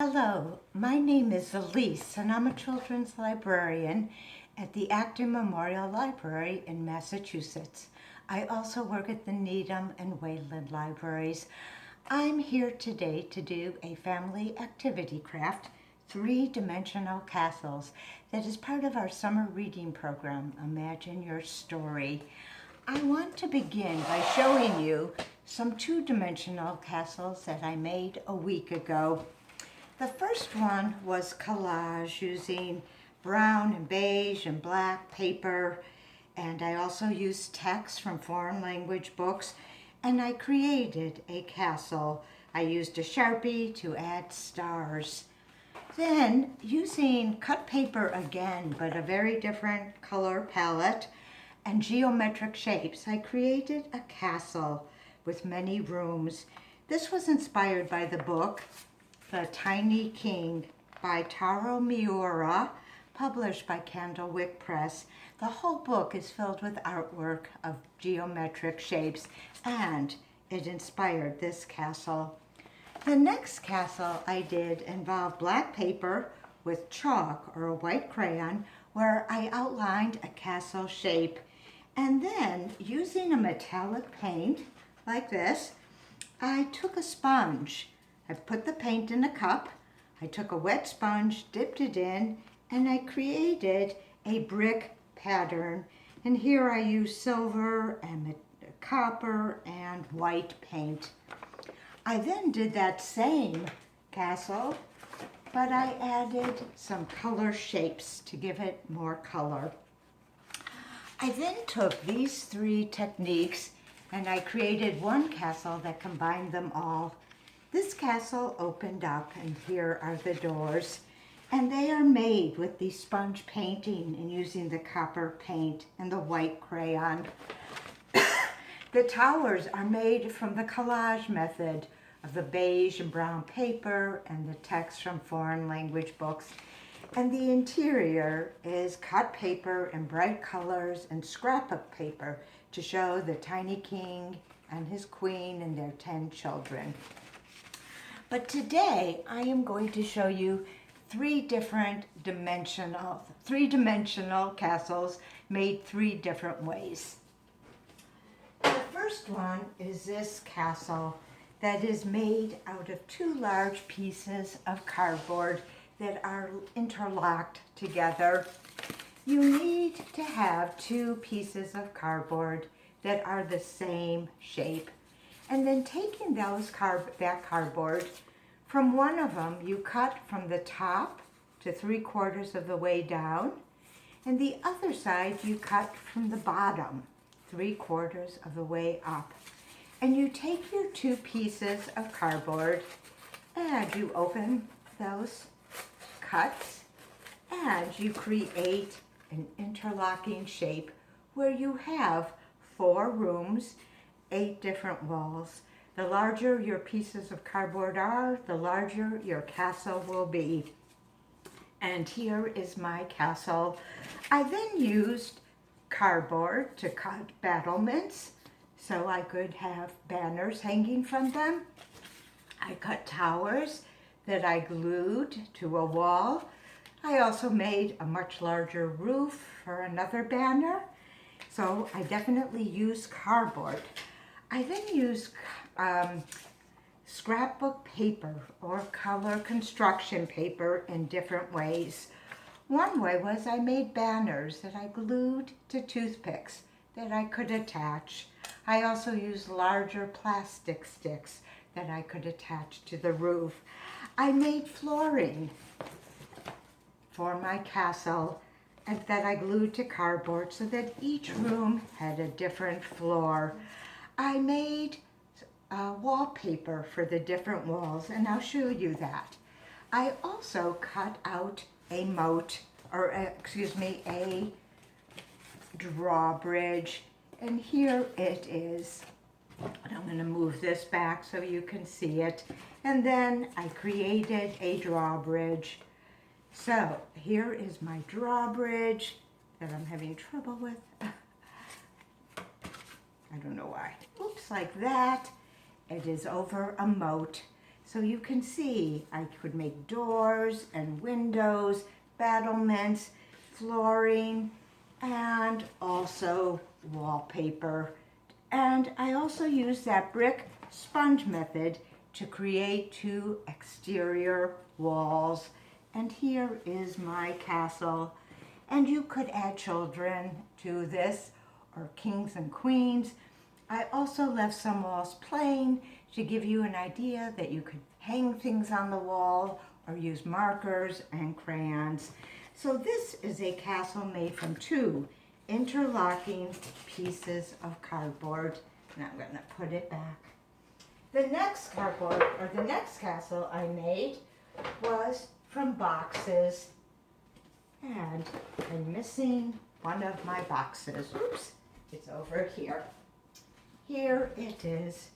Hello, my name is Elise, and I'm a children's librarian at the Acton Memorial Library in Massachusetts. I also work at the Needham and Wayland Libraries. I'm here today to do a family activity craft, three-dimensional castles, that is part of our summer reading program, Imagine Your Story. I want to begin by showing you some two-dimensional castles that I made a week ago. The first one was collage using brown and beige and black paper, and I also used text from foreign language books, and I created a castle. I used a Sharpie to add stars. Then, using cut paper again, but a very different color palette, and geometric shapes, I created a castle with many rooms. This was inspired by the book The Tiny King by Taro Miura, published by Candlewick Press. The whole book is filled with artwork of geometric shapes, and it inspired this castle. The next castle I did involved black paper with chalk or a white crayon, where I outlined a castle shape. And then, using a metallic paint like this, I took a sponge. I put the paint in a cup, I took a wet sponge, dipped it in, and I created a brick pattern. And here I used silver and copper and white paint. I then did that same castle, but I added some color shapes to give it more color. I then took these three techniques and I created one castle that combined them all. This castle opened up, and here are the doors, and they are made with the sponge painting and using the copper paint and the white crayon. The towers are made from the collage method of the beige and brown paper and the text from foreign language books. And the interior is cut paper in bright colors and scrapbook paper to show the tiny king and his queen and their 10 children. But today I am going to show you three-dimensional castles made three different ways. The first one is this castle that is made out of two large pieces of cardboard that are interlocked together. You need to have two pieces of cardboard that are the same shape. And then taking that cardboard, from one of them you cut from the top to 3/4 of the way down, and the other side you cut from the bottom 3/4 of the way up. And you take your two pieces of cardboard and you open those cuts and you create an interlocking shape where you have 4 rooms, 8 different walls. The larger your pieces of cardboard are, the larger your castle will be. And here is my castle. I then used cardboard to cut battlements so I could have banners hanging from them. I cut towers that I glued to a wall. I also made a much larger roof for another banner. So I definitely used cardboard. I then used scrapbook paper or color construction paper in different ways. One way was I made banners that I glued to toothpicks that I could attach. I also used larger plastic sticks that I could attach to the roof. I made flooring for my castle and that I glued to cardboard so that each room had a different floor. I made wallpaper for the different walls, and I'll show you that. I also cut out a moat, or a drawbridge, and here it is. And I'm going to move this back so you can see it. And then I created a drawbridge. So here is my drawbridge that I'm having trouble with. I don't know why. Oops, like that. It is over a moat. So you can see I could make doors and windows, battlements, flooring, and also wallpaper. And I also use that brick sponge method to create 2 exterior walls. And here is my castle. And you could add children to this, or kings and queens. I also left some walls plain to give you an idea that you could hang things on the wall or use markers and crayons. So this is a castle made from 2 interlocking pieces of cardboard. And I'm going to put it back. The next cardboard, or the next castle I made, was from boxes. And I'm missing one of my boxes. Oops, it's over here. Here it is.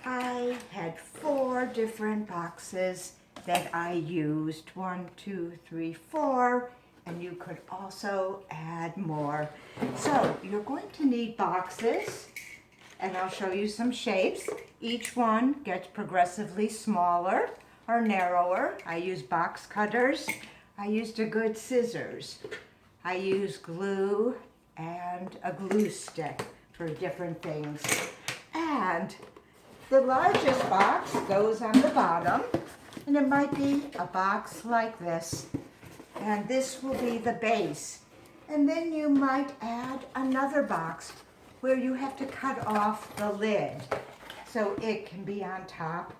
I had 4 different boxes that I used. 1, 2, 3, 4, and you could also add more. So you're going to need boxes, and I'll show you some shapes. Each one gets progressively smaller or narrower. I use box cutters. I used a good scissors. I use glue and a glue stick for different things. And the largest box goes on the bottom, and it might be a box like this. And this will be the base. And then you might add another box where you have to cut off the lid so it can be on top.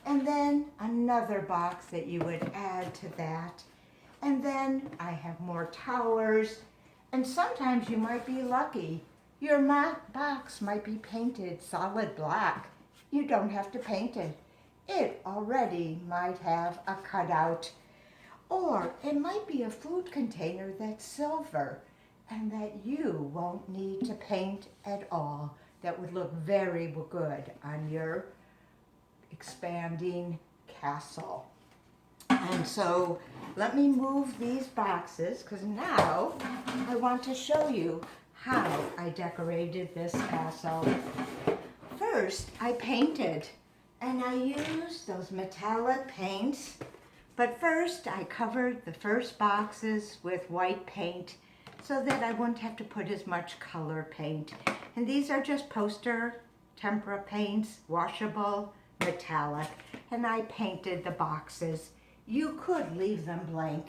And then another box that you would add to that. And then I have more towers. And sometimes you might be lucky. Your box might be painted solid black. You don't have to paint it. It already might have a cutout. Or it might be a food container that's silver and that you won't need to paint at all. That would look very good on your expanding castle. And so let me move these boxes, because now I want to show you how I decorated this castle. First, I painted, and I used those metallic paints. But first, I covered the first boxes with white paint so that I wouldn't have to put as much color paint. And these are just poster tempera paints, washable, metallic. And I painted the boxes. You could leave them blank.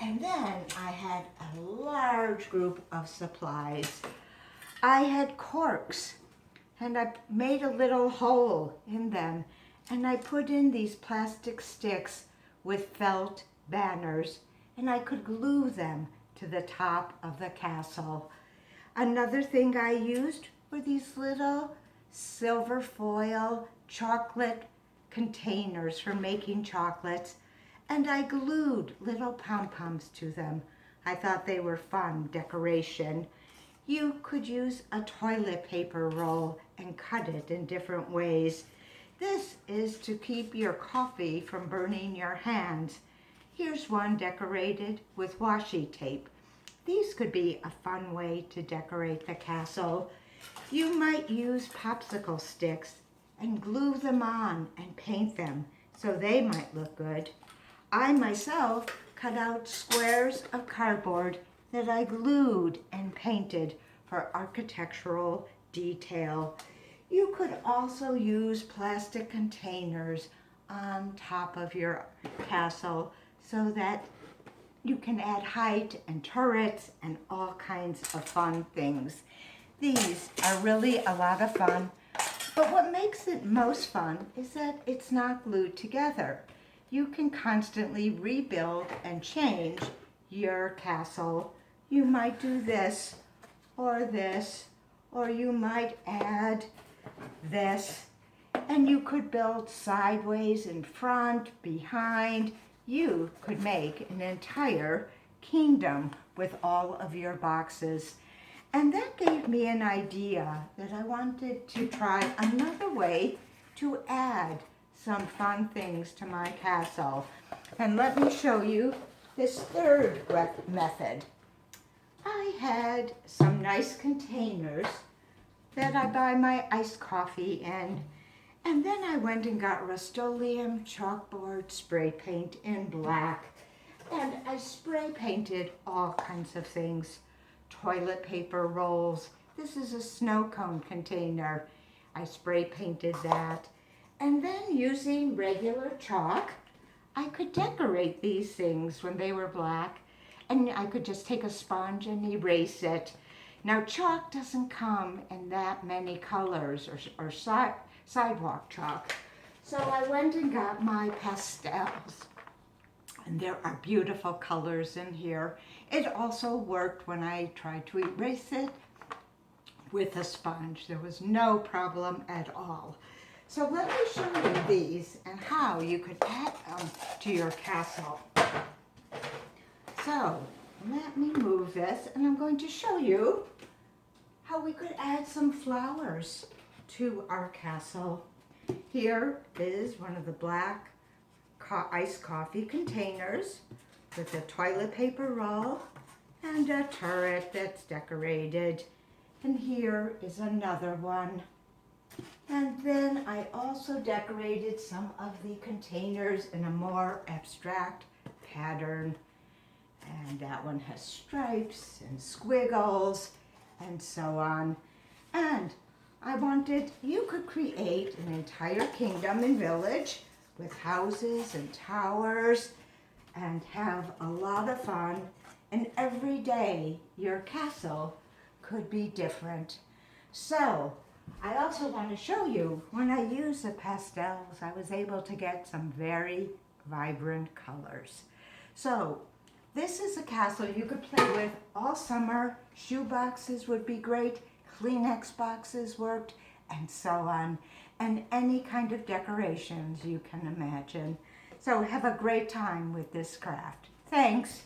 And then I had a large group of supplies. I had corks, and I made a little hole in them, and I put in these plastic sticks with felt banners, and I could glue them to the top of the castle. Another thing I used were these little silver foil chocolate containers for making chocolates, and I glued little pom-poms to them. I thought they were fun decoration. You could use a toilet paper roll and cut it in different ways. This is to keep your coffee from burning your hands. Here's one decorated with washi tape. These could be a fun way to decorate the castle. You might use popsicle sticks and glue them on and paint them so they might look good. I myself cut out squares of cardboard that I glued and painted for architectural detail. You could also use plastic containers on top of your castle so that you can add height and turrets and all kinds of fun things. These are really a lot of fun, but what makes it most fun is that it's not glued together. You can constantly rebuild and change your castle. You might do this, or you might add this, and you could build sideways in front, behind. You could make an entire kingdom with all of your boxes. And that gave me an idea that I wanted to try another way to add some fun things to my castle. And let me show you this third method. I had some nice containers that I buy my iced coffee in, And then I went and got Rust-Oleum chalkboard spray paint in black. And I spray painted all kinds of things. Toilet paper rolls. This is a snow cone container. I spray painted that. And then using regular chalk, I could decorate these things when they were black. And I could just take a sponge and erase it. Now chalk doesn't come in that many colors or sidewalk chalk. So I went and got my pastels. And there are beautiful colors in here. It also worked when I tried to erase it with a sponge. There was no problem at all. So let me show you these and how you could add them to your castle. So let me move this and I'm going to show you how we could add some flowers to our castle. Here is one of the black iced coffee containers with a toilet paper roll and a turret that's decorated. And here is another one. And then I also decorated some of the containers in a more abstract pattern. And that one has stripes and squiggles and so on. And I wanted, you could create an entire kingdom and village with houses and towers and have a lot of fun. And every day your castle could be different. So I also want to show you when I use the pastels, I was able to get some very vibrant colors. So this is a castle you could play with all summer. Shoe boxes would be great. Kleenex boxes worked, and so on. And any kind of decorations you can imagine. So have a great time with this craft. Thanks.